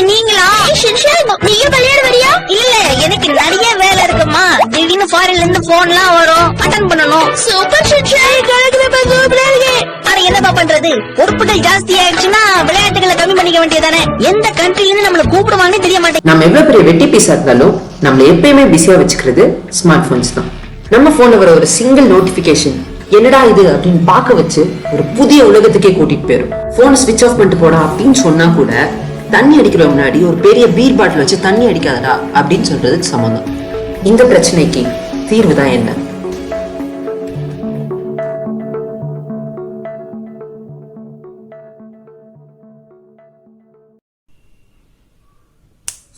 நீங்களா? நீங்க விளையாட வரியா? இல்ல, எனக்கு நிறைய வேலை இருக்குமா. திடீர்னு ஃபாரின்ல இருந்து போன்லாம் வரும், அட்டன் பண்ணணும். சூப்பர் என்னப்பா பண்றது? பொறுப்புகள் ஜாஸ்தி ஆயிடுச்சுன்னா விளையாட்டுகளை கம்மி பண்ணிக்க வேண்டியதானே. எந்த கண்ட்ரில இருந்து நம்மள கூப்பிடுவாங்கன்னு தெரிய மாட்டேங்குது. நம்ம எவ்வளவு பெரிய வெட்டி பீஸா இருந்தாலும் நம்மள எப்பயுமே பிஸியா வச்சுக்கிறது ஸ்மார்ட் போன்ஸ் தான். நம்ம போன்ல வர ஒரு சிங்கிள் நோட்டிபிகேஷன் என்னடா இது அப்படின்னு பாக்க வச்சு ஒரு புதிய உலகத்துக்கே கூட்டிட்டு போயிரும். போன் ஸ்விட்ச் ஆஃப் பண்ணிட்டு போடா அப்படின்னு சொன்னா கூட தண்ணி அடிக்கிற முன்னாடி ஒரு பெரிய பீர் பாட்டில் வச்சு தண்ணி அடிக்காதடா அப்படின்னு சொல்றதுக்கு சம்பந்தம். இந்த பிரச்சனைக்கு தீர்வுதான் என்ன?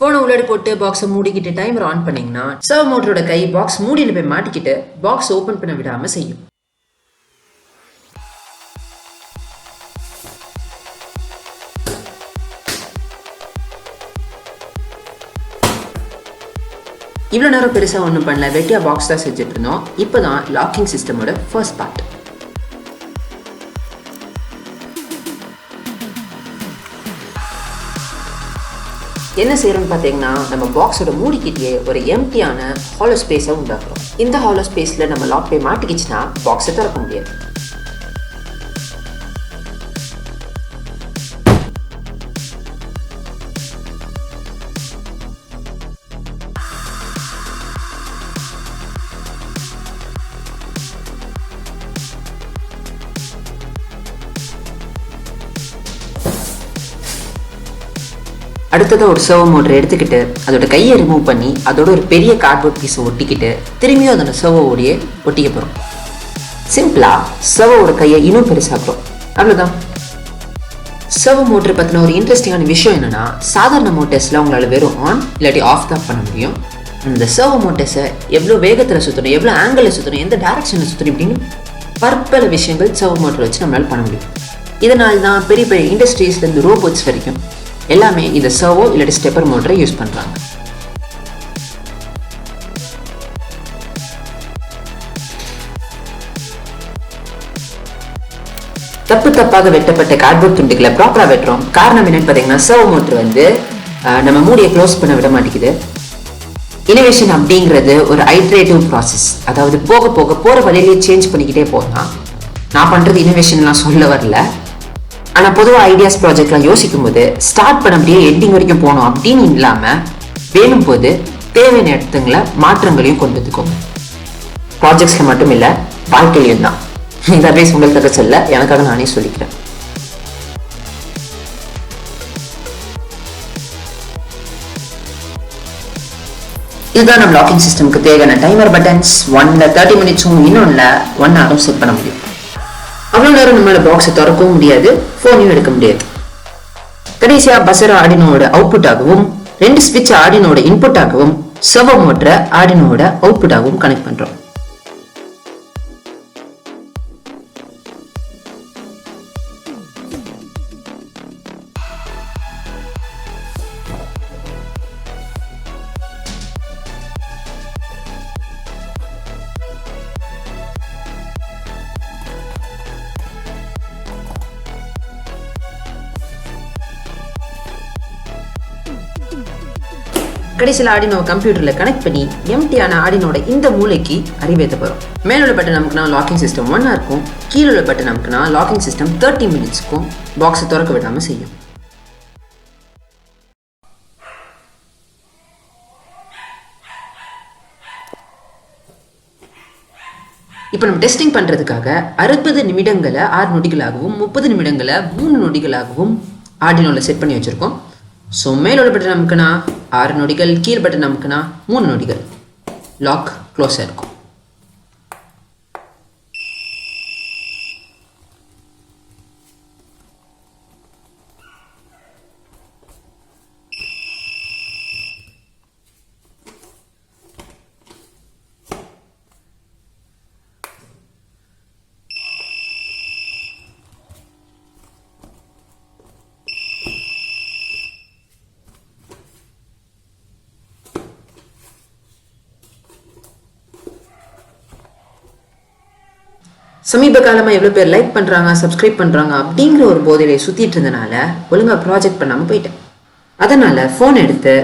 போனை உள்ளாடி போட்டு பாக்ஸை மூடிக்கிட்டு டைமர் ஆன் பண்ணீங்கன்னா சர்வோ மோட்டரோட கை பாக்ஸ் மூடியில போய் மாட்டிக்கிட்டு பாக்ஸ் ஓபன் பண்ண விடாம செய்யும். இவ்வளவு நேரம் பெருசா ஒன்றும் பண்ணல, வெட்டியா பாக்ஸ் தான் செஞ்சுட்டு இருந்தோம். இப்பதான் லாக்கிங் சிஸ்டமோட ஃபர்ஸ்ட் பார்ட். என்ன செய்யறோம்னு பாத்தீங்கன்னா, நம்ம பாக்ஸோட மூடிக்கிட்டே ஒரு எம்டியான ஹாலோ ஸ்பேஸை உண்டாக்குறோம். இந்த ஹாலோ ஸ்பேஸ்ல நம்ம லாக் போய் மாட்டிக்கிச்சுன்னா பாக்ஸை திறக்க முடியாது. அடுத்தது ஒரு சர்வோ மோட்டர் எடுத்துக்கிட்டு அதோட கையை ரிமூவ் பண்ணி அதோட ஒரு பெரிய கார்ட்போர்ட் பீஸை ஒட்டிக்கிட்டு திரும்பியும் அதோட சர்வோடைய ஒட்டிக்க போறோம். சிம்பிளா சர்வோட கையை இன்னும் பெருசாக்குறோம். அவ்வளவுதான். சர்வோ மோட்டர் பத்தின ஒரு இன்ட்ரெஸ்டிங்கான விஷயம் என்னன்னா, சாதாரண மோட்டர்ஸ்ல உங்களால வெறும் ஆன் இல்லாட்டி ஆஃப் தான் பண்ண முடியும். இந்த சர்வோ மோட்டர்ஸை எவ்வளவு வேகத்துல சுத்தணும், எவ்வளவு ஆங்கிள் சுத்தணும், எந்த டைரக்ஷன்ல சுத்தணும் இப்படின்னு பற்பல விஷயங்கள் சர்வோ மோட்டர் வச்சு நம்மளால பண்ண முடியும். இதனால தான் பெரிய பெரிய இண்டஸ்ட்ரீஸ்ல இருந்து ரோபோட்ஸ் வரைக்கும் எல்லாமே இந்த சர்வோ இல்லாட்டி ஸ்டெப்பர் மோட்டரை யூஸ் பண்றாங்க. தப்பாக வெட்டப்பட்ட கார்ட்போர்ட் துண்டுகளை ப்ராப்பரா வெட்டுறோம். காரணம் என்னன்னு பாத்தீங்கன்னா, சர்வோ மோட்டர் நம்ம மூடியை க்ளோஸ் பண்ண விட மாட்டேங்குது. இனோவேஷன் அப்படிங்கிறது ஒரு ஐட்ரேட்டிவ் ப்ராசஸ். அதாவது போக போக போற வழியிலேயே சேஞ்ச் பண்ணிக்கிட்டே போகலாம். நான் பண்றது இனோவேஷன்லாம் சொல்ல வரல. ஆனா பொதுவாக ஐடியாஸ் ப்ராஜெக்ட்லாம் யோசிக்கும் போது ஸ்டார்ட் பண்ண அப்படியே எண்டிங் வரைக்கும் போகணும் அப்படின்னு இல்லாம வேணும் போது தேவையான இடத்துங்களை மாற்றங்களையும் கொண்டு வந்துக்கோங்க. ப்ராஜெக்ட்ஸ்ல மட்டும் இல்ல, வாழ்க்கையிலையும் தான். இந்த அட்வைஸ் உங்களுக்காக சொல்ல, எனக்காக நானே சொல்லிக்கிறேன். இதுதான் நம்ம லாக்கிங் சிஸ்டம்க்கு தேவையான டைமர் பட்டன்ஸ். 1ல 30 மினிட்ஸும் இன்னொன்னுல 1 ஹவரும் செட் பண்ண முடியும். அவ்வளவு நேரம் நம்மளால பாக்ஸை திறக்கவும் முடியாது, போனையும் எடுக்க முடியாது. கடைசியா பசர் ஆர்டினோட அவுட்புட் ஆகவும் 2 ஸ்விட்ச் ஆர்டினோட இன்புட் ஆகவும் சர்வோ மோட்டரை ஆர்டினோட அவுட்புட் ஆகவும் கனெக்ட் பண்றோம். கடைசியில் ஆர்டினோ கம்ப்யூட்டர்ல கனெக்ட் பண்ணி எம்டியான ஆர்டினோட இந்த மூளைக்கு அறிவேற்ற போறோம். மேலுள்ள பட்டன் நமக்குனா லாக்கிங் சிஸ்டம் 1 இருக்கும், கீழுள்ள பட்டன் நமக்குனா லாக்கிங் சிஸ்டம் 30 மினிட்ஸ்க்கும் பாக்ஸை திறக்க விடாம செய்யும். இப்போ நம்ம டெஸ்டிங் பண்றதுக்காக 60 நிமிடங்களை 6 நொடிகளாகவும் 30 நிமிடங்களை 3 நொடிகளாகவும் ஆர்டினோல செட் பண்ணி வச்சிருக்கோம். ஸோ மேலோட பட்டன் நமக்குனா 6 நொடிகள், கீழ் பட்டன் நமக்குனா 3 நொடிகள். லாக் க்ளோஸாக இருக்கும். சமீப காலமாக எவ்வளோ பேர் லைக் பண்ணுறாங்க, சப்ஸ்கிரைப் பண்ணுறாங்க அப்படிங்கிற ஒரு போதையிலே சுற்றிட்டு இருந்தனால ஒழுங்காக ப்ராஜெக்ட் பண்ணாமல் போயிட்டேன். அதனால் ஃபோன் எடுத்து